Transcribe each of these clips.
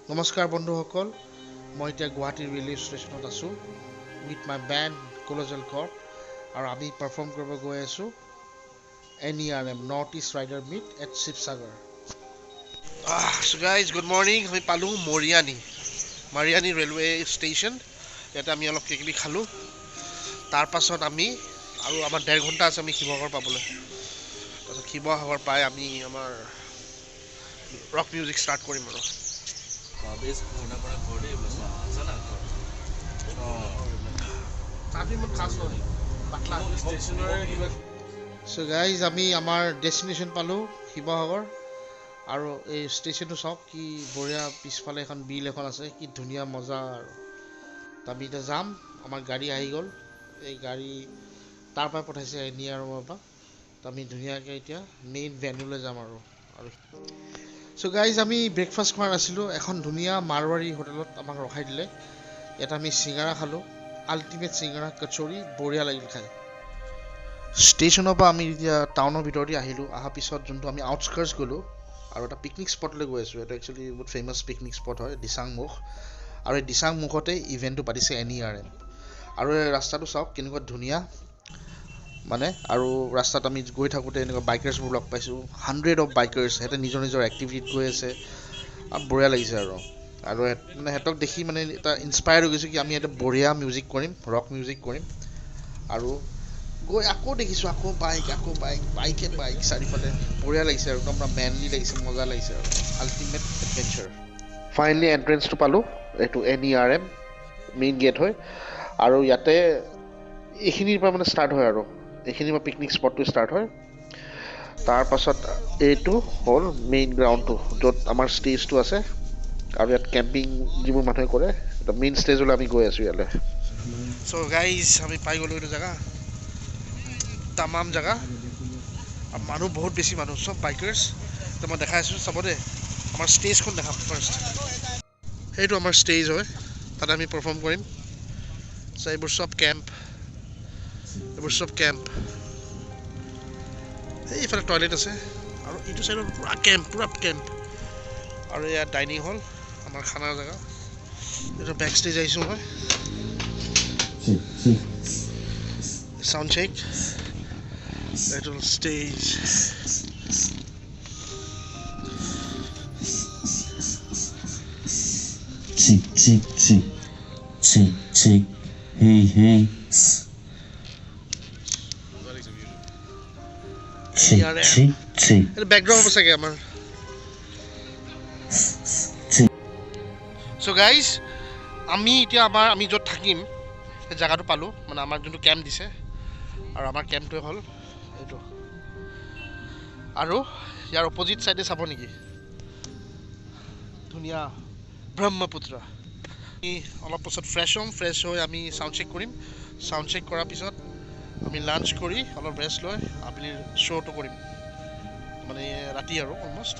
নমস্কাৰ বন্ধুসকল, মই এতিয়া গুৱাহাটী ৰেলৱে ষ্টেচনত আছোঁ উইথ মাই বেণ্ড কোলোজেল কৰ্প আৰু আমি পাৰফৰ্ম কৰিব গৈ আছোঁ NERM north east rider meet at Sivasagar. So guys, good morning. আমি পালোঁ মাৰিয়ানী ৰেলৱে ষ্টেচন। ইয়াতে আমি অলপ কিবাকিবি খালোঁ। তাৰ পাছত আমি আৰু আমাৰ 1.5 ঘণ্টা আছে আমি শিৱসাগৰ পাবলৈ। তাৰপাছত শিৱসাগৰ পাই আমি আমাৰ ৰক মিউজিক ষ্টাৰ্ট কৰিম আৰু। So guys, আমি আমাৰ ডেষ্টিনেশ্যন পালোঁ শিৱসাগৰ আৰু এই ষ্টেচনটো চাওক কি বঢ়িয়া, পিছফালে এখন বিল এখন আছে, কি ধুনীয়া মজা আৰু। আমি এতিয়া যাম, আমাৰ গাড়ী আহি গ'ল, এই গাড়ী তাৰ পৰা পঠাইছে NERMৰ পৰা। আমি ধুনীয়াকৈ এতিয়া মেইন ভেন্যুলৈ যাম আৰু। চ' গাইজ, আমি ব্ৰেকফাষ্ট খোৱা নাছিলোঁ, এখন ধুনীয়া মাৰৱাৰী হোটেলত আমাক ৰখাই দিলে। ইয়াত আমি চিঙৰা খালোঁ, আল্টিমেট চিঙৰা কচৰি, বঢ়িয়া লাগিল খাই। ষ্টেচনৰ পৰা আমি এতিয়া টাউনৰ ভিতৰতে আহিলোঁ। অহাৰ পিছত যোনটো আমি আউটস্কাৰ্টছ গ'লোঁ আৰু এটা পিকনিক স্পটলৈ গৈ আছোঁ। এইটো একচুৱেলি বহুত ফেমাছ পিকনিক স্পট হয়, দিচাংমুখ। আৰু এই দিচাংমুখতে ইভেণ্টটো পাতিছে NERM। আৰু এই ৰাস্তাটো চাওক কেনেকুৱা ধুনীয়া মানে। আৰু ৰাস্তাত আমি গৈ থাকোঁতে এনেকুৱা বাইকাৰ্ছবোৰ লগ পাইছোঁ, 100 অফ বাইকাৰ্ছ। সিহঁতে নিজৰ নিজৰ এক্টিভিটিত গৈ আছে আৰু বঢ়িয়া লাগিছে আৰু মানে সিহঁতক দেখি মানে এটা ইনস্পায়াৰ হৈ গৈছোঁ কি আমি ইয়াতে বঢ়িয়া মিউজিক কৰিম, ৰক মিউজিক কৰিম। আৰু গৈ আকৌ দেখিছোঁ আকৌ বাইক চাৰিওফালে বঢ়িয়া লাগিছে আৰু একদম মেনলি লাগিছে, মজা লাগিছে আৰু আল্টিমেট এডভেঞ্চাৰ। ফাইনেলি এণ্ট্ৰেঞ্চটো পালোঁ, এইটো NERM মেইন গেট হয়। আৰু ইয়াতে এইখিনিৰ পৰা মানে ষ্টাৰ্ট হয় আৰু এইখিনিৰ পৰা পিকনিক স্পটটো ষ্টাৰ্ট হয়। তাৰপাছত এইটো হ'ল মেইন গ্ৰাউণ্ডটো, য'ত আমাৰ ষ্টেজটো আছে আৰু ইয়াত কেম্পিং যিবোৰ মানুহে কৰে। মেইন ষ্টেজলৈ আমি গৈ আছোঁ ইয়ালৈ। চ' গাইজ, আমি পাই গ'লোঁ এইটো জেগা, তামাম জেগা আৰু মানুহ বহুত বেছি, মানুহ চব বাইকাৰ্ছ। তো মই দেখাই আছোঁ, চাব দেই, আমাৰ ষ্টেজখন দেখাম ফাৰ্ষ্ট। সেইটো আমাৰ ষ্টেজ হয়, তাতে আমি পাৰফৰ্ম কৰিম। চ' এইবোৰ চব কেম্প, এইফালে টয়লেট আছে আৰু এইটো চাইডত পুৰা কেম্প। আৰু ইয়াত ডাইনিং হল, আমাৰ খানাৰ জেগা। এইটো বেক ষ্টেজ আহিছোঁ মই, চাউণ্ড চেক। এইটো ষ্টেজ। Check. Hey. Check. এইটো বেকগ্ৰাউণ্ড হ'ব চাগে আমাৰ। চ' গাইজ, আমি এতিয়া আমি য'ত থাকিম সেই জেগাটো পালোঁ, মানে আমাক যোনটো কেম্প দিছে। আৰু আমাৰ কেম্পটোৱে হ'ল এইটো। আৰু ইয়াৰ অপজিট ছাইডে চাব নেকি, ধুনীয়া ব্ৰহ্মপুত্ৰ। আমি অলপ পাছত ফ্ৰেছ হৈ আমি চাউণ্ড চেক কৰিম। চাউণ্ড চেক কৰাৰ পিছত আমি লাঞ্চ কৰি অলপ ৰেষ্ট লৈ আবেলি শ্ব'টো কৰিম, মানে ৰাতি আৰু অলমষ্ট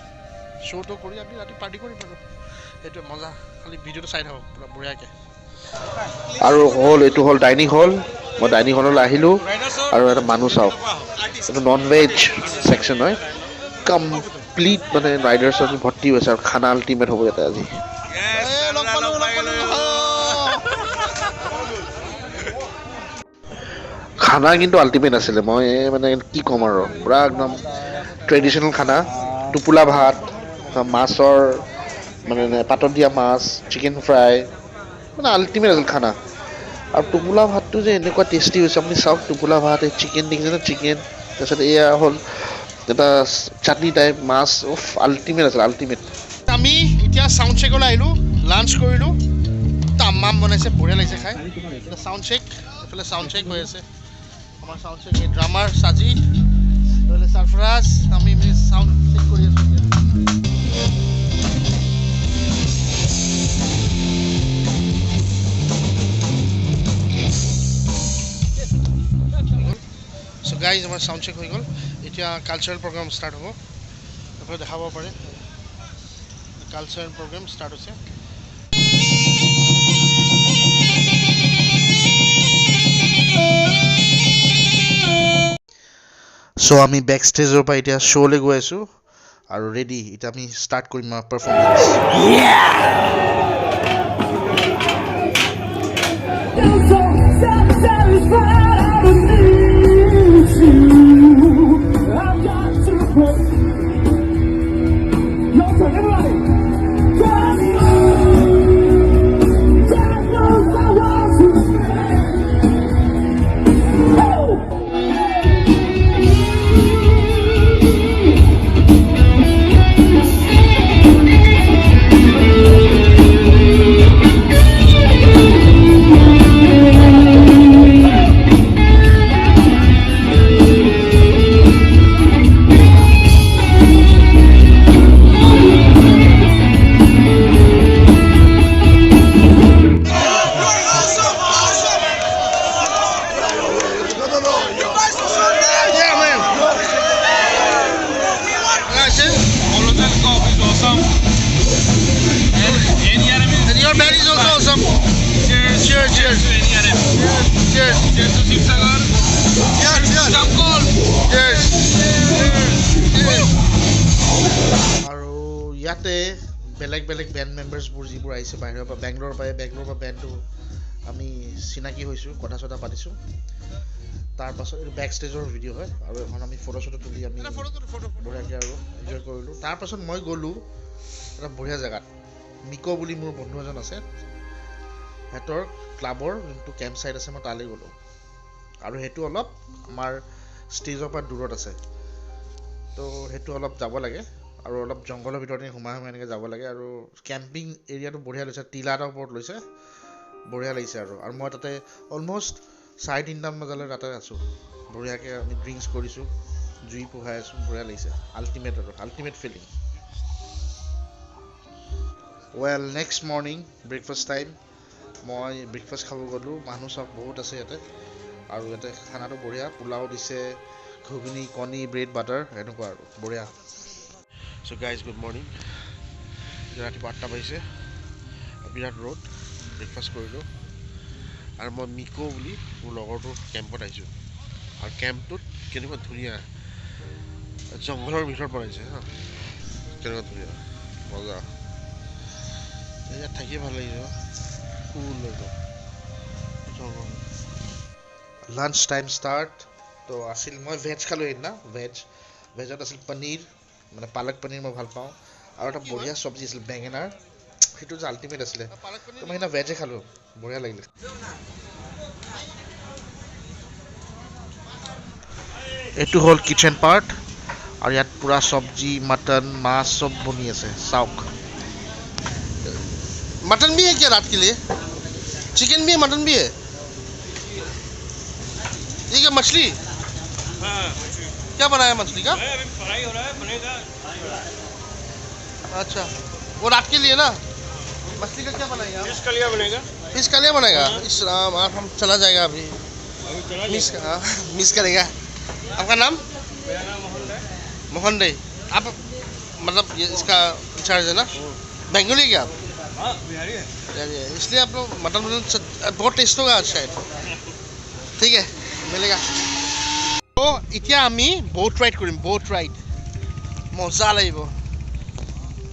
শ্ব'টো কৰি আমি ৰাতি পাৰ্টি কৰিম আৰু সেইটোৱে মজা। খালি ভিডিঅ'টো চাই থাকক পূৰা বঢ়িয়াকৈ। আৰু এইটো হ'ল ডাইনিং হল। মই ডাইনিং হললৈ আহিলোঁ আৰু এটা মানুহ চাওক, এইটো নন ভেজ ছেকশ্যন হয়। কমপ্লিট মানে ৰাইডাৰ্ছত ভৰ্তি হৈছে আৰু খানা আল্টিমেট হ'ব ইয়াতে আজি। খানা কিন্তু আল্টিমেট আছিলে, মই মানে কি ক'ম আৰু, পূৰা একদম ট্ৰেডিশ্যনেল খানা। টোপোলা ভাত, মাছৰ মানে পাতত দিয়া মাছ, চিকেন ফ্ৰাই, মানে আল্টিমেট আছিল খানা। আৰু টোপোলা ভাতটো যে এনেকুৱা টেষ্টি হৈছে, আপুনি চাওক টোপোলা ভাত, এই চিকেন দেখিছে ন, চিকেন। তাৰপিছত এয়া হ'ল এটা চাটনি টাইপ মাছ, আল্টিমেট আছিল, আল্টিমেট। আমি এতিয়া চাউণ্ড চেকলৈ আহিলোঁ, লাঞ্চ কৰিলোঁ, তামাম বনাইছে, বঢ়িয়া লাগিছে খাই। চাউণ্ড চেক, এইফালে চাউণ্ড চেক হৈ আছে। আমাৰ চাউণ্ড চেক এই ড্ৰামাৰ সাজিদ, চাৰফৰাজ, আমি চাউণ্ড চেক কৰি আছোঁ এতিয়া। চ' গাইজ, আমাৰ চাউণ্ড চেক হৈ গ'ল। এতিয়া কালচাৰেল প্ৰগ্ৰাম ষ্টাৰ্ট হ'ব। আপোনালোকে দেখাব পাৰে, কালচাৰেল প্ৰগ্ৰাম ষ্টাৰ্ট হৈছে। চ' আমি বেক ষ্টেজৰ পৰা এতিয়া শ্ব'লৈ গৈ আছোঁ। আৰু ৰেডি এতিয়া আমি ষ্টাৰ্ট কৰিম আমাৰ পাৰফৰ্মেঞ্চ আৰু ইয়াতে বেলেগ বেলেগ বেণ্ড মেম্বাৰ্ছবোৰ যিবোৰ আহিছে বাহিৰৰ পৰা বেংগলোৰৰ পৰা বেণ্ডটো আমি চিনাকি হৈছোঁ কথা চথা পাতিছোঁ তাৰপাছত এইটো বেক ষ্টেজৰ ভিডিঅ' হয় আৰু এখন আমি ফটো চটো তুলি আমি বঢ়িয়াকৈ আৰু এনজয় কৰিলোঁ তাৰপাছত মই গ'লোঁ এটা বঢ়িয়া জেগাত মিকো বুলি মোৰ বন্ধু এজন আছে সিহঁতৰ ক্লাবৰ যোনটো কেম্প চাইট আছে মই তালৈ গ'লোঁ আৰু সেইটো অলপ আমাৰ ষ্টেজৰ পৰা দূৰত আছে তো সেইটো অলপ যাব লাগে আৰু অলপ জংঘলৰ ভিতৰতে সোমাই এনেকৈ যাব লাগে আৰু কেম্পিং এৰিয়াটো বঢ়িয়া লৈছে টিলা এটাৰ ওপৰত লৈছে বঢ়িয়া লাগিছে আৰু মই তাতে অলম'ষ্ট 3:30 বজালৈ তাতে আছোঁ বঢ়িয়াকৈ আমি ড্ৰিংকছ কৰিছোঁ জুই পোহাই আছোঁ বঢ়িয়া লাগিছে ultimate feeling well next morning breakfast time মই ব্ৰেকফাষ্ট খাব গ'লোঁ মানুহ চব বহুত আছে ইয়াতে আৰু ইয়াতে খানাটো বঢ়িয়া পোলাও দিছে ঘুগুনি কণী ব্ৰেড বাটাৰ এনেকুৱা আৰু বঢ়িয়া চ' গাইজ গুড মৰ্ণিং ৰাতিপুৱা 8টা বাজিছে বিৰাট ৰ'দ ব্ৰেকফাষ্ট কৰিলোঁ আৰু মই মিকো বুলি মোৰ লগৰটোৰ কেম্পত আহিছোঁ আৰু কেম্পটোত কেনেকুৱা ধুনীয়া জংঘলৰ ভিতৰত বনাইছে হা কেনেকুৱা ধুনীয়া মজা ইয়াত থাকি ভাল লাগিছে কুল একদম জংঘল লাঞ্চ টাইম ষ্টাৰ্ট তো আছিল মই ভেজ খালোঁ সেইদিনা ভেজত আছিল পনীৰ মানে পালক পনীৰ মই ভাল পাওঁ আৰু এটা বঢ়িয়া চব্জি আছিল বেঙেনাৰ সেইটো যে আল্টিমেট আছিলে তো মই সেইদিনা ভেজে খালোঁ বঢ়িয়া লাগিলে এইটো হ'ল কিটচেন পাৰ্ট আৰু ইয়াত পুৰা চব্জি মটন মাছ চব বনি আছে চাওক मटन भी है क्या रात के लिए चिकन भी है मटन भी है ये क्या मछली क्या बनाया मछली का फ्राई हो रहा है बनेगा अच्छा वो रात के लिए ना मछली का क्या बनाएगा फिश कलिया बनेगा फिश का लिए बनेगा इस हम चला जाएगा अभी मिस करेगा आपका नाम मेरा नाम मोहन दे आप मतलब ये इसका इंचार्ज है ना बेंगोली क्या आप हाँ बिहारी है इसलिए आप लोग मटन बहुत टेस्ट होगा शायद ठीक है मिलेगा तो इतना आमी बोट राइड करिम बोट राइड मजा লাগিব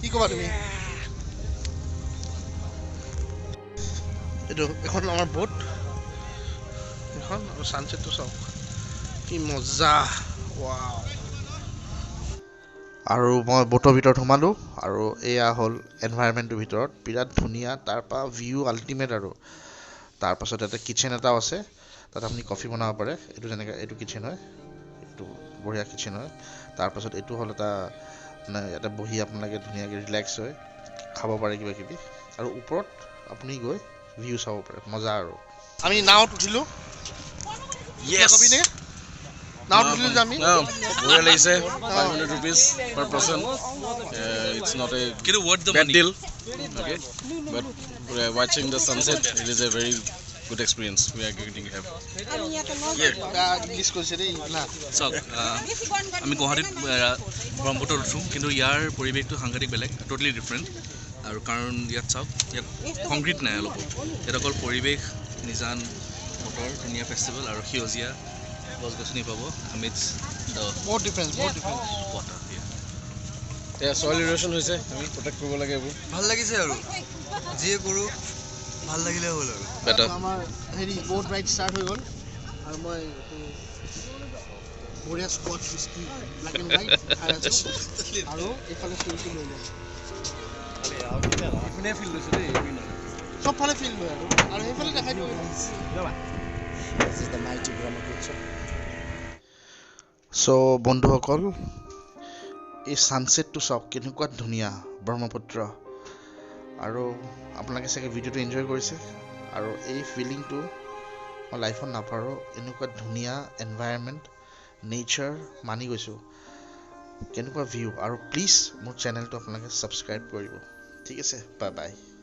কি কবা তুমি এটো এখন আমাৰ বোট এখন আৰু সানসেটটো চাওক কি মজা ওয়াও আৰু মই বোটৰ ভিতৰত সোমালোঁ আৰু এয়া হ'ল এনভাইৰনমেণ্টৰ ভিতৰত বিৰাট ধুনীয়া তাৰপৰা ভিউ আল্টিমেট আৰু তাৰপাছত এটা কিটচেন এটাও আছে তাত আপুনি কফি বনাব পাৰে এইটো যেনেকৈ এইটো কিটচেন হয় এইটো বঢ়িয়া কিটচেন হয় তাৰপাছত এইটো হ'ল এটা মানে ইয়াতে বহি আপোনালোকে ধুনীয়াকৈ ৰিলেক্স হৈ খাব পাৰে কিবা কিবি আৰু ওপৰত আপুনি গৈ ভিউ চাব পাৰে মজা আৰু আমি নাৱত উঠিলোঁ Now to Jami? Where I say 500 rupees per person. It's not a bad deal. Okay, but watching the sunset, it is a very good experience. We are going to have. চাওক আমি গুৱাহাটীত ব্ৰহ্মপুত্ৰত উঠোঁ কিন্তু ইয়াৰ পৰিৱেশটো সাংঘাতিক বেলেগ ট'টেলি ডিফাৰেণ্ট আৰু কাৰণ ইয়াত চাওক ইয়াত কংক্ৰিট নাই অলপ ইয়াত অকল পৰিৱেশ নিজান বতৰ ধুনীয়া ফেষ্টিভেল আৰু সেউজীয়া গছ গছনি পাব amidst the More difference. water here. Soil erosion হৈছে আমি প্ৰটেক্ট কৰিব লাগে এইবোৰ ভাল লাগিছে আৰু যিয়ে কৰোঁ ভাল লাগিলে হ'ল আৰু বেটা আমাৰ হেৰি ব'ট ৰাইড ষ্টাৰ্ট হৈ গ'ল আৰু মই বঢ়িয়া Scott whisky black and white খাই আছোঁ আৰু এইফালে ফিল্ডটো লৈ ল'ম চবফালে ফিল্ড লৈ আৰু সেইফালে দেখাই দিওঁ চ' বন্ধুসকল এই ছানছেটটো চাওক কেনেকুৱা ধুনীয়া ব্ৰহ্মপুত্ৰ আৰু আপোনালোকে চাগে ভিডিঅ'টো এনজয় কৰিছে আৰু এই ফিলিংটো মই লাইফত নাপাৰোঁ এনেকুৱা ধুনীয়া এনভাইৰনমেণ্ট নেচাৰ মানি গৈছোঁ কেনেকুৱা ভিউ আৰু প্লিজ মোৰ চেনেলটো আপোনালোকে ছাবস্ক্ৰাইব কৰিব ঠিক আছে বাই বাই